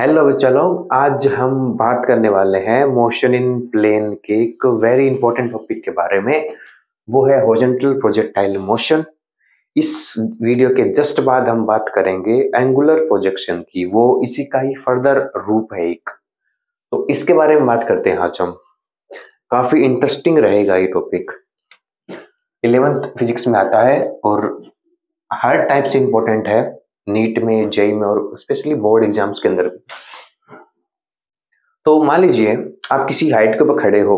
Hello बच्चा लोग, आज हम बात करने वाले हैं मोशन इन प्लेन के एक वेरी इंपॉर्टेंट टॉपिक के बारे में। वो है हॉरिजॉन्टल प्रोजेक्टाइल मोशन। इस वीडियो के जस्ट बाद हम बात करेंगे एंगुलर प्रोजेक्शन की। वो इसी का ही फर्दर रूप है एक। तो इसके बारे में बात करते हैं आज हम। काफी इंटरेस्टिंग रहेगा ये टॉपिक। 11th फिजिक्स में आता है और हर टाइप से इंपॉर्टेंट है, नीट में, जेई में और स्पेशली बोर्ड एग्जाम्स के अंदर भी। तो मान लीजिए आप किसी हाइट के ऊपर खड़े हो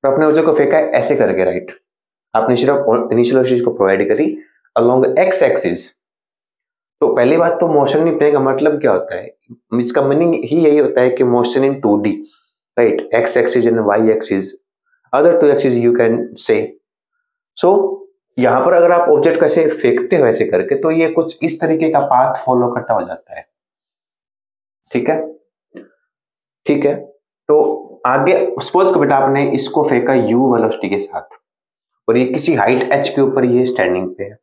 और अपने वजन को फेंका है ऐसे करके, राइट। आपने सिर्फ इनिशियल वेलोसिटी को प्रोवाइड करी अलोंग एक्स एक्सिस। तो पहली बात तो मोशन इन प्लेन का मतलब क्या होता है? इसका मीनिंग ही यही होता है कि motion in 2D, right, x axis and y axis, other two axis you can say. So यहाँ पर अगर आप ऑब्जेक्ट को ऐसे फेंकते हो ऐसे करके, तो ये कुछ इस तरीके का पाथ फॉलो करता हो जाता है। ठीक है, ठीक है। तो आगे सपोज को बेटा आपने इसको फेंका u वेलोसिटी के साथ और ये किसी हाइट h के ऊपर ये स्टैंडिंग पे है।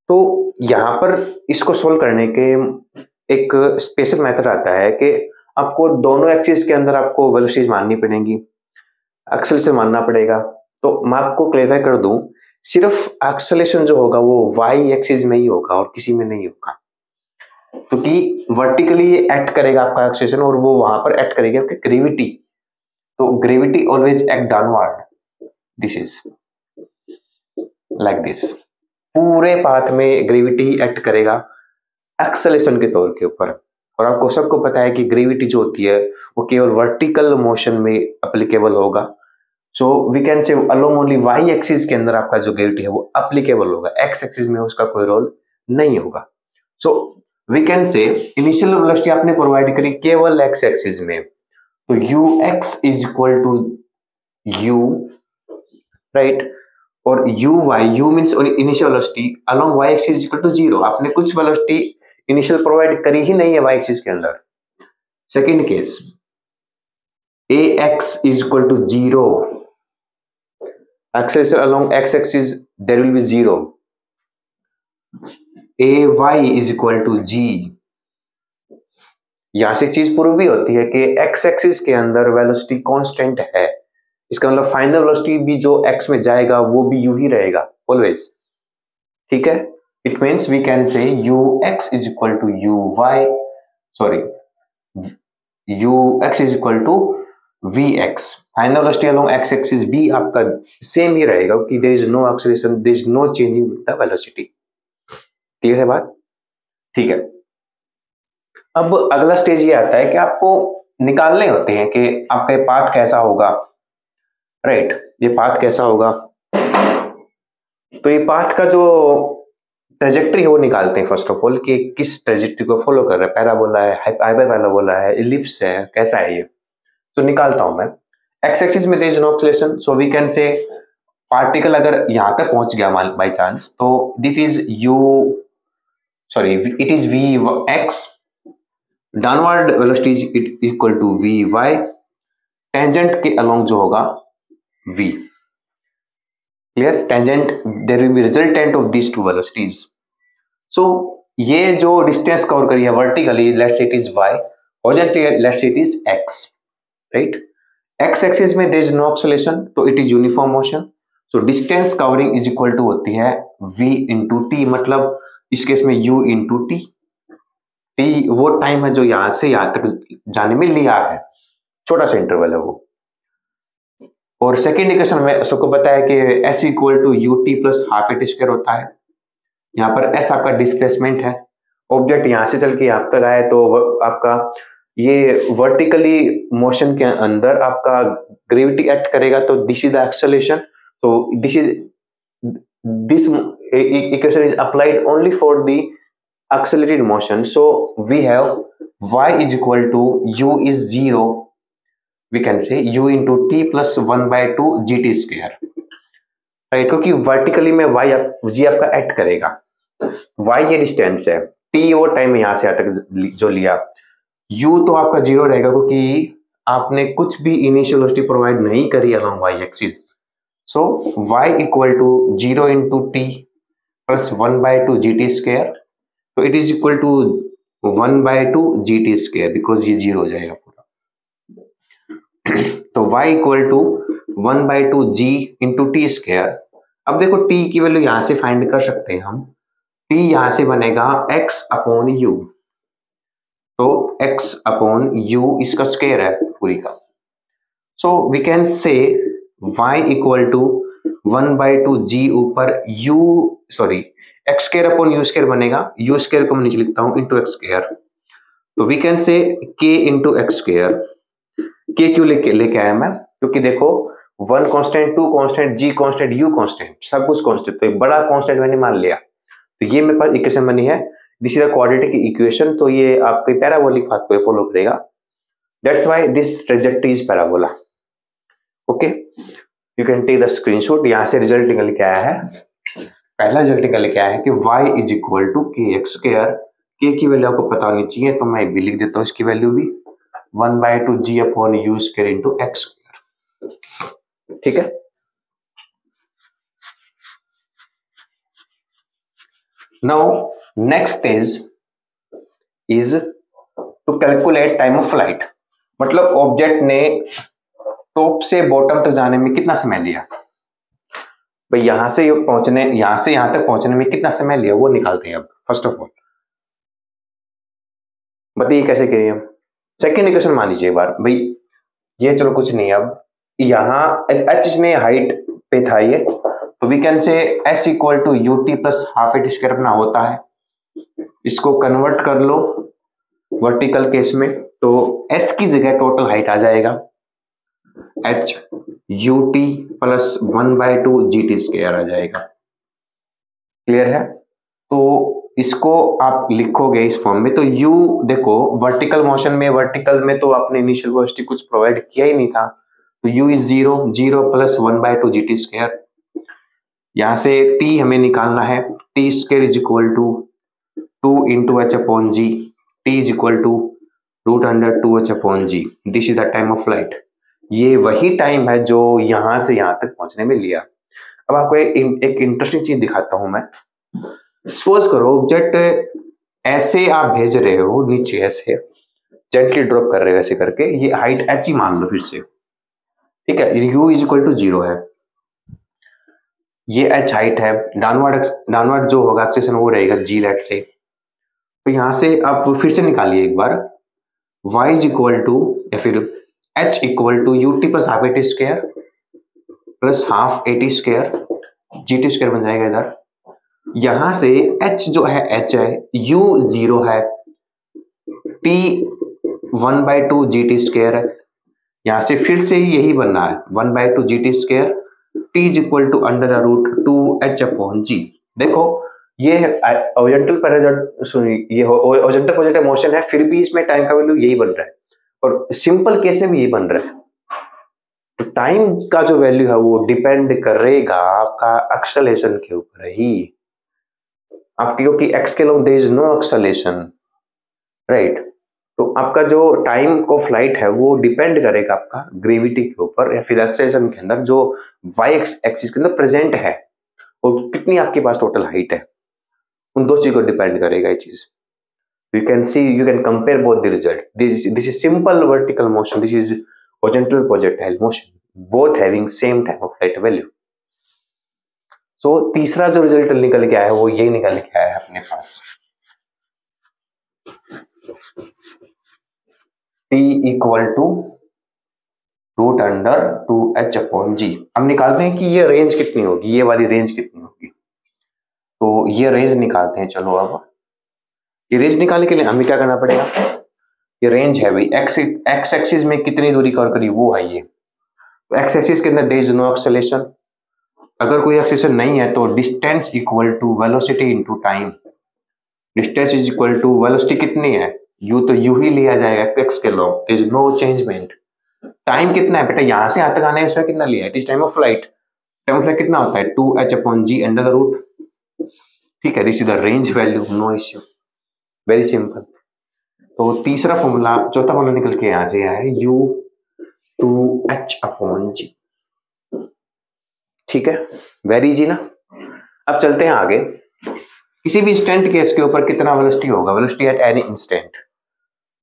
तो यहाँ पर इसको सोल्व करने के एक स्पेशल मेथड आता है कि आपको दोनों एक्सिस के अंदर आपको वेलोसिटी माननी पड़ेगी, एक्सेलरेशन मानना पड़ेगा। तो मैं आपको क्लेरिफाई कर दूं, सिर्फ एक्सेलरेशन जो होगा वो y एक्सिस में ही होगा और किसी में नहीं होगा, क्योंकि वर्टिकली ये एक्ट करेगा आपका एक्सेलरेशन और वो वहां पर एक्ट करेगी आपकी ग्रेविटी। तो gravity always act downward, this is like this. पूरे पाथ में ग्रेविटी एक्ट करेगा एक्सेलरेशन के तौर के ऊपर। और आपको सबको पता है कि ग्रेविटी जो होती है वो केवल वर्टिकल मोशन में एप्लीकेबल होगा। So we can say along only y axis के अंदर आपका जो ग्रेविटी है वो एप्लीकेबल होगा, एक्स एक्सिस में उसका कोई रोल नहीं होगा। So we can say initial velocity आपने प्रोवाइड करी केवल एक्स एक्सिस में, तो u x is equal to u, right, और u y, u means initial velocity along y axis is equal to 0। आपने कुछ वेलोसिटी इनिशियल प्रोवाइड करी ही नहीं है वाई एक्सिस के अंदर। Second case, a x is equal to 0, acceleration along x axis there will be 0। A y is equal to g. यहां से चीज प्रूव भी होती है कि एक्स एक्सिस के अंदर वेलोसिटी कांस्टेंट है। इसका मतलब फाइनल वेलोसिटी भी जो एक्स में जाएगा वो भी यू ही रहेगा ऑलवेज। ठीक है, it means we can say u x is equal to u y, sorry, u x is equal to v x. Final velocity along x axis भी आपका सेम ही रहेगा कि there is no acceleration, there is no changing with the velocity. Clear है बात? ठीक है। अब अगला स्टेज ये आता है कि आपको निकालने होते हैं कि आपका पाथ कैसा होगा, राइट, ये पाथ कैसा होगा। तो ये पाथ का जो ट्रेजेक्ट्री है वो निकालते हैं फर्स्ट ऑफ ऑल कि किस ट्रेजेक्ट्री को फॉलो कर रहा है, पैराबोला है, हाइपरबोला है, इलिप्स है, कैसा है ये। तो निकालता हूं मैं। एक्स एक्सिस में there is no acceleration, so we can say particle अगर यहां तक पहुंच गया बाय चांस, तो this is u, sorry, it is v x, downward velocity is equal to v y, tangent के अलोंग जो होगा v। Clear? Tangent, there will be resultant of these two velocities. So ये जो distance cover करी है vertically, let's it is y, horizontally let's it is x, right. x axis में there is no acceleration, तो it is uniform motion. So distance covering is equal to होती है v into T, मतलब इस case में u into T. T वो time है जो यहां से यहां तक जाने में लिया है, छोटा सा इंटरवल है वो। और सेकेंड इक्वेशन में सबको पता है कि s equal to u t plus half eight square होता है। यहाँ पर s आपका डिस्प्लेसमेंट है, ऑब्जेक्ट यहां से चल के यहाँ तक आए तो आपका ये वर्टिकली मोशन के अंदर आपका ग्रेविटी एक्ट करेगा, तो दिस इज द एक्सेलरेशन। तो this equation is applied only for the accelerated motion. So we have y is equal to u is 0, we can say u into t plus 1/2 gt square, right, क्योंकि vertically में y g आपका act करेगा। y ये distance है, t वो time यहां से यहाँ तक जो लिया, u तो आपका 0 रहेगा क्योंकि आपने कुछ भी इनिशियल वेलोसिटी प्रोवाइड नहीं करी along y axis. So y equal to 0 into t plus 1/2 gt square, तो it is equal to 1/2 GT², because ये 0 हो जाएगा पूरा। तो y equal to 1/2G into T²। अब देखो t की वैल्यू यहां से फाइंड कर सकते हैं हम। t यहां से बनेगा x अपॉन u, तो x अपॉन u इसका स्क्वायर है पूरी का। So we can say y equal to 1/2G ऊपर u sorry x² upon u² बनेगा, u² को मैं नीचे लिखता हूं इंटू x²। तो we can say k into x²। k क्यों लेके आया मैं, क्योंकि देखो 1 constant, 2 constant, g constant, u constant, सब कुछ कांस्टेंट, तो एक बड़ा कांस्टेंट मैंने मान लिया। तो ये मेरे पास इक्वेशन बनी है, this is the quadratic equation. तो ये आपके पैराबोलिक पाथ को फॉलो करेगा, that's why this trajectory is parabola. Okay, you can take the screenshot. यहां से रिजल्ट निकल के आया है, पहला रिजल्ट निकल के आया है कि y is equal to kx²। k की वैल्यू आपको पता होनी चाहिए, तो मैं भी लिख देता हूं इसकी वैल्यू भी 1/2G upon u² into x²। ठीक है, now next stage is to calculate time of flight. मतलब ऑब्जेक्ट ने टॉप से बॉटम तक जाने में कितना समय लिया, भाई यहां से यहां तक पहुंचने में कितना समय लिया वो निकालते हैं। अब फर्स्ट ऑफ ऑल बताइए कैसे करें हम। सेकेंड इक्वेशन मान लीजिए एक बार, भाई ये चलो कुछ नहीं, अब यहाँ h ने हाइट पे था ये, तो we can say s equal to ut plus half eight square अपना होता है। इसको कन्वर्ट कर लो वर्टिकल केस में, तो s की जगह टोटल हाइट आ जाएगा h ut प्लस 1/2GT² आ जाएगा। क्लियर है, तो इसको आप लिखोगे इस फॉर्म में। तो u देखो वर्टिकल मोशन में, वर्टिकल में तो आपने इनिशियल वेलोसिटी कुछ प्रोवाइड किया ही नहीं था, तो u इज 0 प्लस 1/2GT²। यहां से t हमें निकालना है, t² is equal to 2 into h upon g, t is equal to √2h upon g. This is the time of flight. ये वही टाइम है जो यहां से यहां तक पहुंचने में लिया। अब आपको एक इंटरेस्टिंग चीज दिखाता हूं मैं। सपोज करो ऑब्जेक्ट ऐसे आप भेज रहे हो नीचे, ऐसे जेंटली ड्रॉप कर रहे हो ऐसे करके, ये हाइट h ही मान लो फिर से, ठीक है, u इज इक्वल टू 0 है, ये h हाइट है, डाउनवर्ड जो होगा एक्सेशन वो रहेगा g लेट से। तो यहां से आप फिर से निकालिए एक बार, y इज इक्वल टू या फिर h equal to ut plus half at square plus half at square GT² बन जाएगा इधर। यहां से h जो है h है, u 0 है, t 1/2GT² है। यहां से फिर से यही बनना है 1/2GT², t is equal to √2h upon g. देखो ये ओरिजेंटल प्रोजेक्ट मोशन है, फिर भी इसमें टाइम का वैल्यू यही बन रहा है, और सिंपल केस में भी यही बन रहा है। तो टाइम का जो वैल्यू है वो डिपेंड करेगा आपका एक्सेलरेशन के ऊपर ही। आपकी क्योंकि x के long there is no acceleration, right, तो आपका जो टाइम ऑफ फ्लाइट है वो डिपेंड करेगा आपका ग्रेविटी के ऊपर या फिर एक्सेलरेशन के अंदर जो y एक्सिस के अंदर प्रेजेंट है, और कितनी आपके पास टोटल हाइट है, उन दो चीज को डिपेंड करेगा ये चीज। You can see, you can compare both the result. This is simple vertical motion. This is horizontal projectile motion. Both having same time of flight value. So तीसरा जो रिजल्ट निकल के आया है वो यही निकल के आया है अपने पास, t equal to √2h upon g. हम निकालते हैं कि ये रेंज कितनी होगी, ये वाली रेंज कितनी होगी। तो ये रेंज निकालते हैं। चलो अब ये रेंज निकालने के लिए हमें क्या करना पड़ेगा, ये रेंज है भाई एक्स एक्सिस में कितनी दूरी कवर करी वो है ये। तो एक्स एक्सिस के अंदर देयर इज नो एक्सेलरेशन, अगर कोई एक्सेलरेशन नहीं है तो distance equal to velocity into time. Distance is equal to velocity कितनी है, u, तो u ही लिया जाएगा x के long, there is no changement. Time कितना है बेटा, यहां से यहां तक आने में इसमें कितना लिया है, it is time of flight. Time of flight कितना होता है 2h upon g under the root, ठीक है, this is the range value, no issue, very simple. तो तीसरा फॉर्मूला, चौथा फॉर्मूला निकल के यहां से आया है u2h अपॉन जी, ठीक है, वेरी इजी ना। अब चलते हैं आगे। किसी भी इंस्टेंट केस के ऊपर कितना वेलोसिटी होगा, वेलोसिटी एट एनी इंस्टेंट।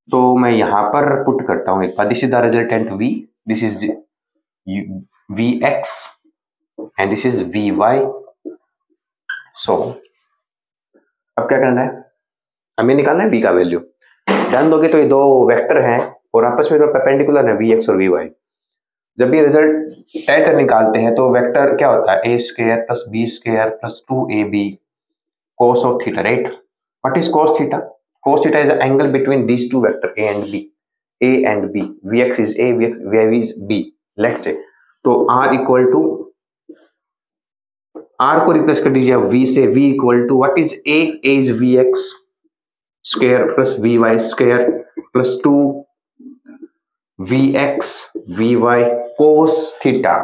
तो मैं यहां पर पुट करता हूं एक बार, this is the resultant v, this is vx and this is vy। So अब क्या करना है, हमें निकालना है v का वैल्यू। ध्यान दोगे तो ये दो वेक्टर हैं और आपस में परपेंडिकुलर है vx और vy। जब भी रिजल्ट टेट निकालते हैं तो वेक्टर क्या होता है, a square plus b square plus 2ab cos of theta, right? What is cos theta? Cos theta is the angle between these two vectors a and b. a and b, vx is a, vy is b, let's say। तो r equal to, r को replace कर दीजिए v से, v equal to what is a is vx square plus vy square plus 2 vx vy cos theta,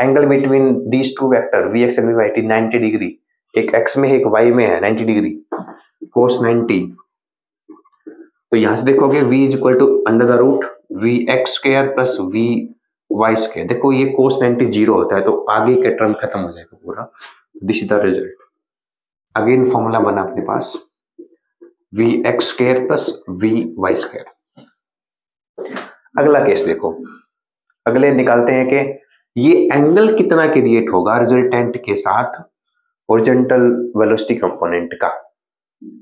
angle between these two vector vx and vy 90 degree, एक x में एक y में है 90 degree, cos 90। तो यहां से देखोगे v is equal to under the root vx square plus vy square. देखो ये cos 90 जीरो होता है तो आगे का टर्म खत्म हो जाएगा पूरा। This is the result. Again formula बना अपने पास vx square plus vy square. अगला केस देखो, अगले निकालते हैं कि ये एंगल कितना क्रिएट होगा रिजल्टेंट के साथ हॉरिजॉन्टल वेलोसिटी कंपोनेंट का,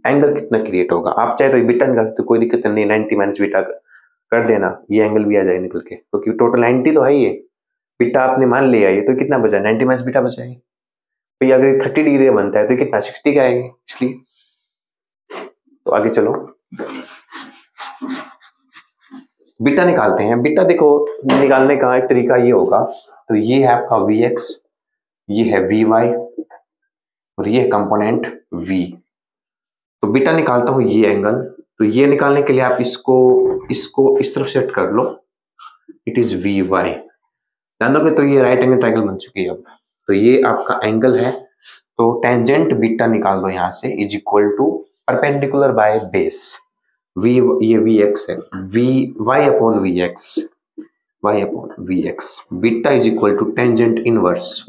एंगल कितना क्रिएट होगा। आप चाहे तो बीटा निकाल सकते हो, कोई दिक्कत नहीं, 90 माइनस बीटा कर देना, ये एंगल भी आ जाएगा निकल के, क्योंकि टोटल 90 तो है ही है, बीटा आपने मान लिया है, तो कितना बचा, 90 माइनस बीटा बचा है। तो अगर 30 डिग्री बनता है तो कितना 60 का आएगा, इसलिए। तो आगे चलो बीटा निकालते हैं। बीटा देखो निकालने का एक तरीका ये होगा, तो ये है आपका vx, ये है vy और ये कंपोनेंट v। तो बीटा निकालता हूं ये एंगल, तो ये निकालने के लिए आप इसको इस तरफ सेट कर लो, इट इज vy। ध्यान दोगे तो ये राइट एंगल ट्रायंगल बन चुकी है अब। तो ये आपका एंगल है, तो टेंजेंट बीटा निकाल दो यहां से, is equal to perpendicular by base v, ये vx है, y upon vx, beta is equal to tangent inverse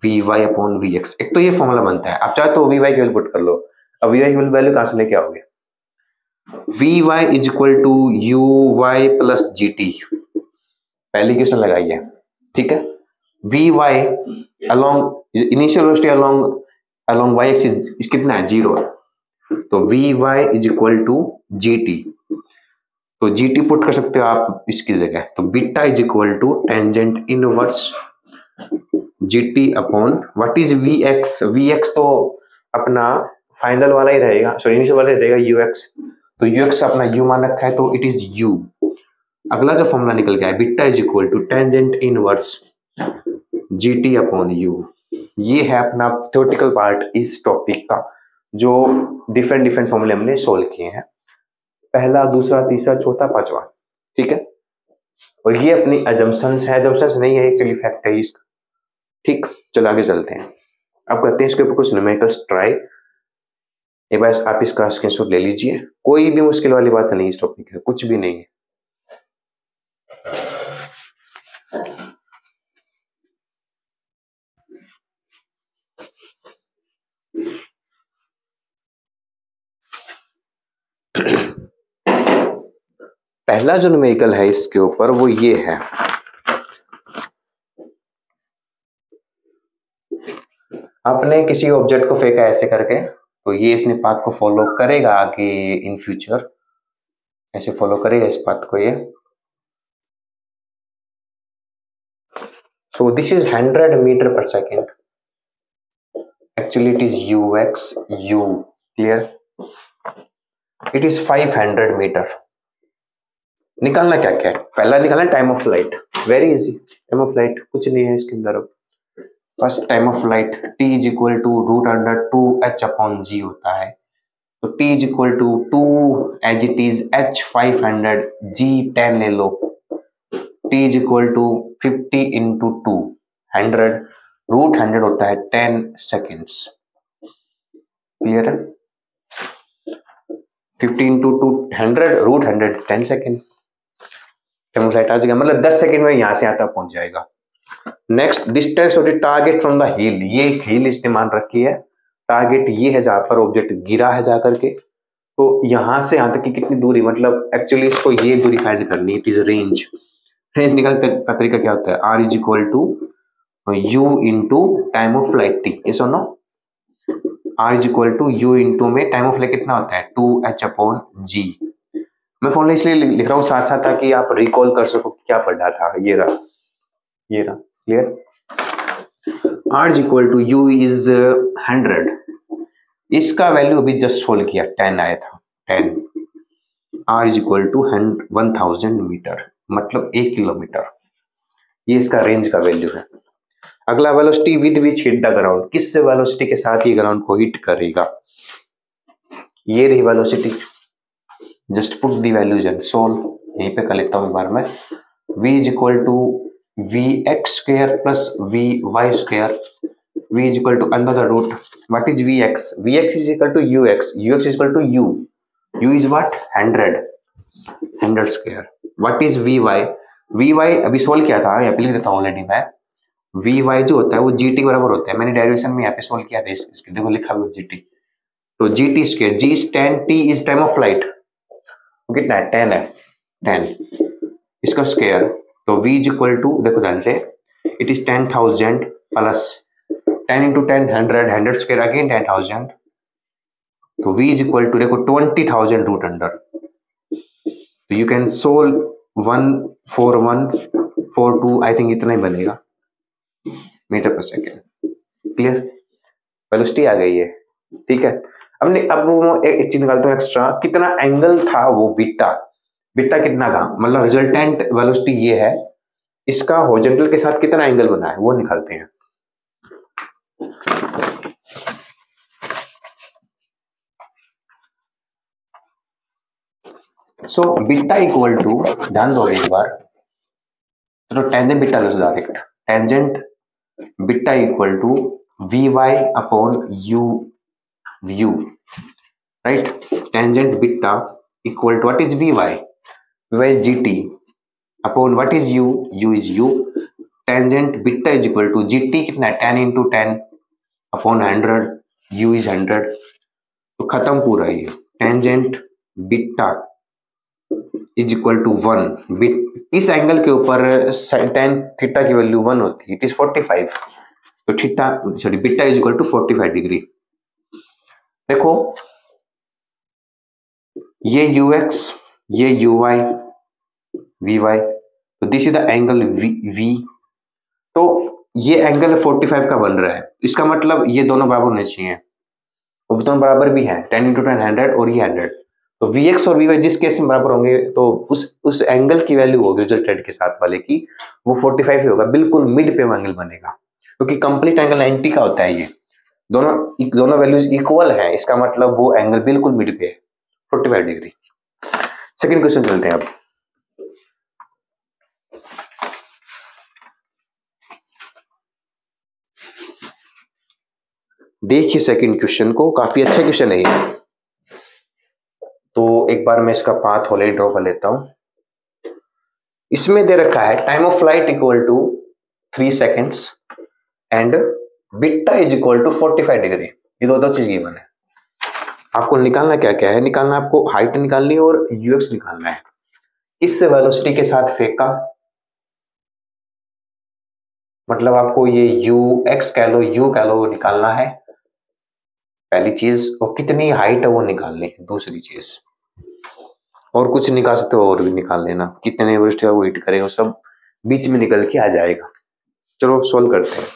vy upon vx। एक तो ये फॉर्मूला बनता है, आप चाहे तो vy की वैल्यू पुट कर लो। अब vy की वैल्यू कहां से लेके आओगे, vy is equal to uy plus gt, पहली क्वेश्चन लगाइए, ठीक है। vy along initial velocity along y axis कितना है, 0 है, तो vy is equal to gt, तो gt पुट कर सकते हो आप इसकी जगह, तो beta is equal to tangent inverse gt upon what is vx तो अपना फाइनल वाला ही रहेगा, सॉरी इनिशियल वाला ही रहेगा ux, तो ux अपना u मान रखा है तो इट इज u। अगला जो फॉर्मूला निकल गया है, beta is equal to tangent inverse gt upon u। ये है अपना थ्योरेटिकल पार्ट इस टॉपिक का, जो डिफरेंट फॉर्मूले हमने सोल्व किए हैं, पहला, दूसरा, तीसरा, चौथा, पांचवा, ठीक है। और ये अपनी अजम्पशंस है, अजम्पशंस नहीं है, एक्चुअली फैक्ट है इसका, ठीक। चलो आगे चलते हैं, अब करते हैं इसके ऊपर कुछ न्यूमेरिकल्स ट्राई। एक बार आप इसका स्क्रीनशॉट ले लीजिए, कोई भी मुश्किल वाली बात नहीं इस टॉपिक में, कुछ भी नहीं है। पहला जो न्यूमेरिकल है इसके ऊपर वो ये है, आपने किसी ऑब्जेक्ट को फेंका ऐसे करके, तो ये इसने पाथ को फॉलो करेगा आगे इन फ्यूचर, ऐसे फॉलो करेगा इस पाथ को ये। So this is 100 metre per second, actually it is ux u, clear, it is 500 metre. निकालना क्या क्या है, पहला निकालना time of light, very easy, time of light कुछ नहीं है इसके अंदर। अब first time of light t is equal to root under 2h upon g होता है, तो t is equal to 2 as it is h 500 g 10 ले लो, t is equal to 50 into 2 100, root 100 होता है 10 सेकेंड्स, क्लियर है। 50 into 2 100, root 100 10 second, time of light आ जाएगा, मतलब 10 सेकेंड में यहां से यहाँ तक पहुंच जाएगा। Next distance of the target from the हिल, ये एक हिल इसने मान रखी है, टारगेट ये है जहां पर ऑब्जेक्ट गिरा है जाकर के, तो यहां से यहां तक की कितनी दूरी, मतलब एक्चुअली इसको ये दूरी फाइंड करनी है, इट इज रेंज। रेंज निकालने का तरीका क्या होता है, r is equal to u into time of flight t, ये सुनो, r is equal to u into में टाइम ऑफ फ्लाइट कितना होता है 2h अपॉन जी। मैं फॉर्मूला इसलिए लिख रहा हूँ साथ साथ ताकि आप रिकॉल कर सको क्या पढ़ा था। ये रहा clear. R is equal to u is 100, इसका वैल्यू अभी जस्ट सोल्व किया 10 आया था 10। आर इज इक्वल टू 1000 मीटर, मतलब 1 किलोमीटर, ये इसका रेंज का वैल्यू है। अगला velocity with which hit the ground, किस वेलोसिटी के साथ ये ग्राउंड को हिट करेगा, ये रही velocity. Just put the values and solve, यहीं पे कर लेता हूं एक बार मैं। v is equal to v x square plus v y square, v is equal to under the root, what is vx, vx is equal to ux, ux is equal to u is what 100 square, what is vy अभी solve किया था, यहाँ पे लिख देता हूँ already मैं। vy जो होता है वो gt बराबर होता है, मैंने डेरिवेशन में यहाँ पे सोल्व किया था इसके, देखो लिखा हुआ gt, तो gt square, g is 10, t is time of flight, कितना है 10 है 10, इसका स्क्वायर, तो v इज इक्वल टू, देखो ध्यान से, it is 10,000 plus 10 into 10 100 square again 10,000, तो v is equal to देखो 20,000 रूट अंडर, तो you can solve 14142, I think इतना ही बनेगा metre per second. Clear, velocity आ गई है, ठीक है। अब वो एक चीज निकालता हूँ एक्स्ट्रा, कितना एंगल था वो बीटा कितना था, मतलब रिजल्टेंट वेलोसिटी ये है, इसका हॉरिजॉन्टल के साथ कितना एंगल बना है वो निकालते हैं। सो बीटा इक्वल टू, ध्यान दो एक बार, तो टेंजेंट बीटा लो direct, tangent beta equal to v y upon u view, right. Tangent beta equal to what is v y is g t upon what is u is u. Tangent beta is equal to g t कितना है 10 into 10 upon 100, you is 100, तो खत्म पूरा ये। Tangent beta is equal to 1, इस angle के ऊपर tan theta की वैल्यू 1 होती है, इट इज 45, तो theta sorry beta is equal to 45 degree. देखो ये ux, ये uy, vy, तो this is the angle v, तो ये एंगल 45 का बन रहा है, इसका मतलब ये दोनों बराबर होने चाहिए, वो दोनों बराबर भी है, 10 into 10 100 और ये 100, तो Vx और Vy जिस केस में बराबर होंगे तो उस एंगल की वैल्यू होगी रिजल्टेंट के साथ वाले की, वो 45 ही होगा, बिल्कुल मिड पे एंगल बनेगा, क्योंकि कंप्लीट एंगल 90 का होता है, ये दोनों वैल्यूज इक्वल है, इसका मतलब वो एंगल बिल्कुल मिड पे है 45 डिग्री। सेकंड क्वेश्चन चलते हैं अब। देखिए सेकंड क्वेश्चन को, काफी अच्छा क्वेश्चन है ये, तो एक बार मैं इसका पाथ ऑलरेडी ड्रॉ कर लेता हूं। इसमें दे रखा है time of flight equal to 3 seconds and beta is equal to 45 degree, ये दो चीज गिवन है। आपको निकालना क्या क्या है, निकालना आपको हाइट निकालनी है और यूएक्स निकालना है, इस वेलोसिटी के साथ फेंका, मतलब आपको ये यू एक्स कह लो यू कह लो निकालना है पहली चीज, और कितनी हाइट है वो निकालनी है दूसरी चीज, और कुछ निकाल सकते हो और भी निकाल लेना, कितने वेलोसिटी वो हिट करेगा सब बीच में निकल के आ जाएगा। चलो सोल्व करते हैं।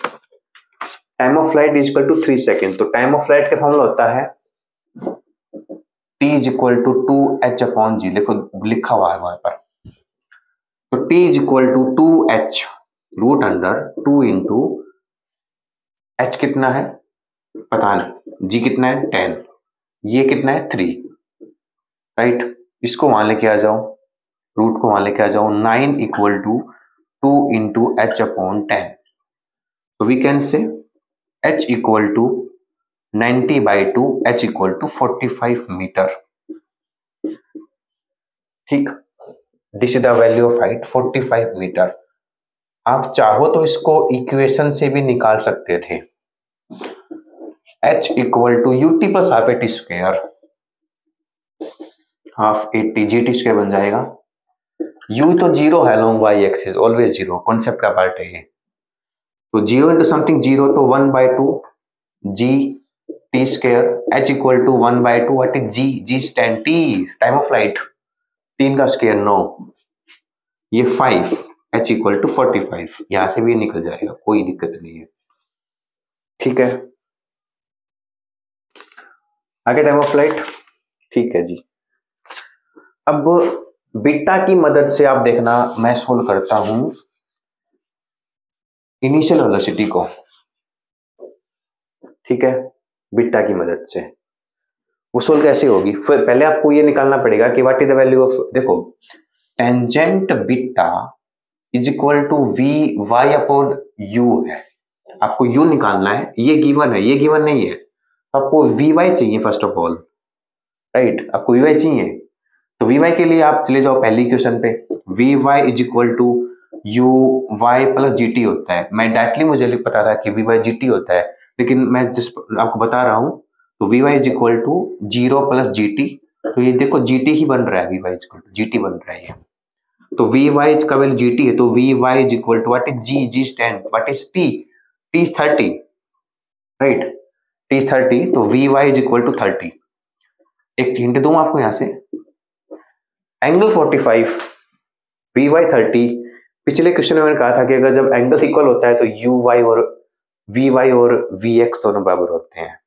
Time of flight is equal to 3 second, तो टाइम ऑफ फ्लाइट का फॉर्मूला होता है t is equal to 2h upon g, देखो लिखा हुआ है वहां पर, तो t is equal to 2h root under 2 into h कितना है पता नहीं, g कितना है 10, ये कितना है 3, राइट। इसको वहां लेके आ जाओ, रूट को वहां लेके आ जाओ, 9 equal to 2 into h upon 10, तो we can say h equal to 90/2, h equal to 45 metre, ठीक। This is the value of height 45 metre. आप चाहो तो इसको इक्वेशन से भी निकाल सकते थे, h equal to ut plus half a t square, half a t g t square बन जाएगा। u तो जीरो है long y axis, always zero, concept का पार्ट है ये। तो जीरो इंटू समथिंग जीरो, तो 1/2 g t square, h equal to 1/2 what is g, g stand t, time of flight, 3 का स्क्वायर 9, ये 5, h इक्वल टू 45, यहां से भी निकल जाएगा, कोई दिक्कत नहीं है। ठीक है, आगे टाइम ऑफ फ्लाइट। ठीक है जी, अब बीटा की मदद से आप देखना, मैं सोल्व करता हूं इनिशियल वेलोसिटी को। ठीक है, बीटा की मदद से वो सोल्व कैसे होगी, फिर पहले आपको ये निकालना पड़ेगा कि what is the value of, देखो tangent beta is equal to v y upon u है, आपको यू निकालना है, ये गिवन है, ये गिवन नहीं है, आपको वी वाई चाहिए फर्स्ट ऑफ ऑल, राइट, आपको वी वाई चाहिए। तो वी वाई के लिए आप चले जाओ पहली क्वेश्चन पे, v y is equal to u y plus g t होता है। मैं डायरेक्टली मुझे पता था कि वी वाई जी टी होता है, लेकिन मैं जिस आपको बता रहा हूं, तो v y is equal to 0 plus g t, तो ये देखो जी टी ही बन रहा है, v y is equal to g t बन रहा है, तो वी वाई का वैल्यू जी टी है, तो v y is equal to what is g, g stand, what is t, t is 30, right, t is 30, तो v y is equal to 30। एक hint दूं आपको यहां से, एंगल 45, वी वाई 30, पिछले क्वेश्चन में मैंने कहा था कि अगर जब एंगल इक्वल होता है तो यू वाई और वी वाई और वी एक्स दोनों बराबर होते हैं,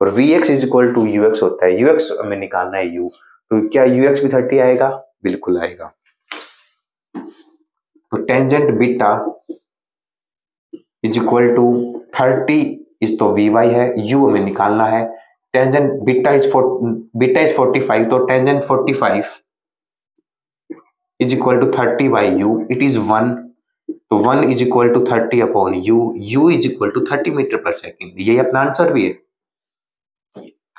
और v x is equal to u x होता है, यू एक्स हमें निकालना है यू, तो क्या यू एक्स भी 30 आएगा, बिल्कुल आएगा। तो tangent beta is equal to 30 इस तो वी वाई है, यू हमें निकालना है, टेंजेंट बीटा इज 45, तो tangent 45 is equal to 30 by u, it is 1, तो 1 is equal to 30 upon u, u is equal to 30 metre per second, यही अपना आंसर भी है,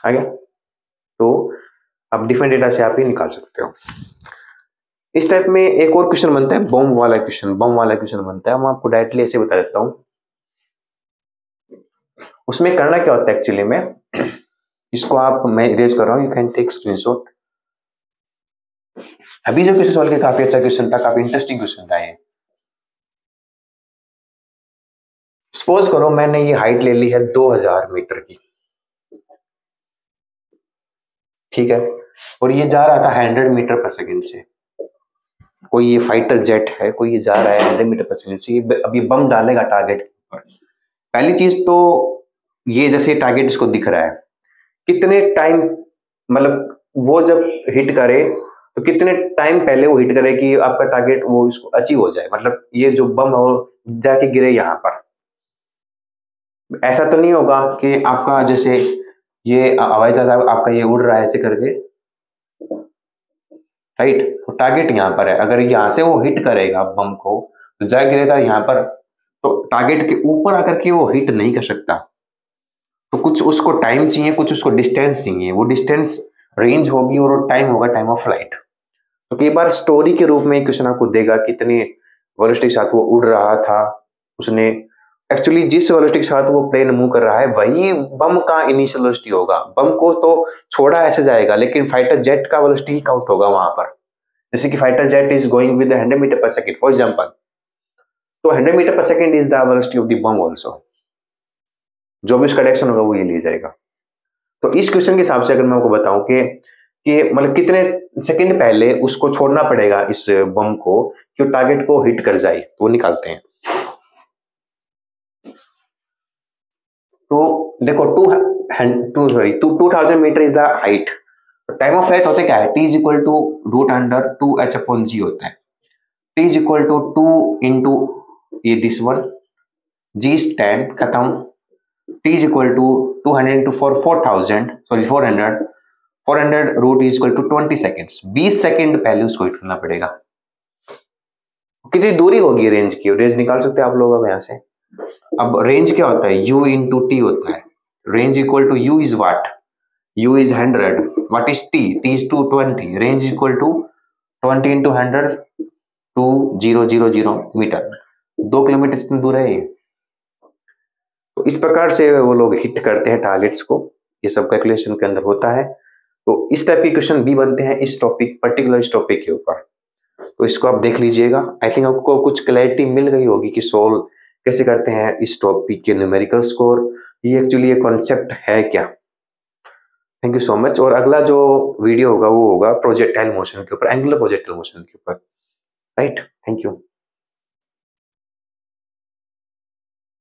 आ गया। तो आप डिफरेंट डेटा से आप ही निकाल सकते हो। इस टाइप में एक और क्वेश्चन बनता है, बम वाला क्वेश्चन बनता है, मैं आपको डायरेक्टली ऐसे बता देता हूं। उसमें करना क्या होता है एक्चुअली में, इसको आप, मैं इरेज कर रहा हूं, यू कैन टेक स्क्रीनशॉट। अभी जो क्वेश्चन सॉल्व किया काफी अच्छा क्वेश्चन था, काफी इंटरेस्टिंग क्वेश्चन था ये। सपोज करो मैंने ये हाइट ले ली है 2000 मीटर की, ठीक है, और ये जा रहा था 100 मीटर पर सेकंड से, कोई ये फाइटर जेट है, कोई ये जा रहा है 100 मीटर पर सेकंड से, अब ये बम डालेगा टारगेट के ऊपर। पहली चीज तो ये जैसे टारगेट इसको दिख रहा है, कितने टाइम, मतलब वो जब हिट करे तो कितने टाइम पहले वो हिट करे कि आपका टारगेट वो इसको अचीव हो जाए, मतलब ये जो बम है वो जाके गिरे यहाँ पर। ऐसा तो नहीं होगा कि आपका जैसे ये हवाई जहाज आपका ये उड़ रहा है ऐसे करके, राइट, तो टारगेट यहाँ पर है, अगर यहाँ से वो हिट करेगा बम को तो जा गिरेगा यहाँ पर, तो टारगेट के ऊपर आकर के वो हिट नहीं कर सकता, तो कुछ उसको टाइम चाहिए, कुछ उसको डिस्टेंस चाहिए, वो डिस्टेंस रेंज होगी और टाइम होगा टाइम ऑफ फ्लाइट। तो कई बार स्टोरी के रूप में क्वेश्चन आपको देगा कितने वेलोसिटी के साथ वो उड़ रहा था, उसने एक्चुअली जिस वेलोसिटी के साथ वो प्लेन मूव कर रहा है वही बम का इनिशियल वेलोसिटी होगा, बम को तो छोड़ा ऐसे जाएगा, लेकिन फाइटर जेट का वेलोसिटी ही काउंट होगा वहां पर। जैसे कि fighter jet is going with 100 metre per second for example, तो 100 metre per second is the velocity of the bomb also, जो भी उसका डायरेक्शन होगा वो ये ले जाएगा। तो इस क्वेश्चन के हिसाब से अगर मैं आपको बताऊं कि मतलब कितने सेकंड पहले उसको छोड़ना पड़ेगा इस बम को कि वो टारगेट को हिट कर जाए, तो वो निकालते हैं। तो देखो 2000 metre is the height, time of flight होता है क्या है, t is equal to √2h upon g होता है, t is equal to 2 into ये दिस वन, जी स्टैंड खत्म, t is equal to 200 into 400 root is equal to 20 seconds, 20 second पहले उसको हिट करना पड़ेगा। कितनी दूरी होगी रेंज की, रेंज निकाल सकते हैं आप लोग अब यहाँ से। अब रेंज क्या होता है, u इंटू टी होता है, range equal to u is what, u is 100, what is t, t is 220, range equal to 20 into 100 2000 metre, 2 kilometre जितनी दूर है ये। तो इस प्रकार से वो लोग हिट करते हैं टारगेट्स को, ये सब कैलकुलेशन के अंदर होता है। तो इस टाइप के क्वेश्चन भी बनते हैं इस टॉपिक, पर्टिकुलर इस टॉपिक के ऊपर। तो इसको आप देख लीजिएगा। आई थिंक आपको कुछ क्लैरिटी मिल गई होगी कि सोल्व कैसे करते हैं इस टॉपिक के न्यूमेरिकल स्कोर, ये एक्चुअली ये कॉन्सेप्ट है क्या। Thank you so much. और अगला जो वीडियो होगा वो होगा प्रोजेक्टाइल मोशन के ऊपर, एंगुलर प्रोजेक्टाइल मोशन के ऊपर। Right, thank you.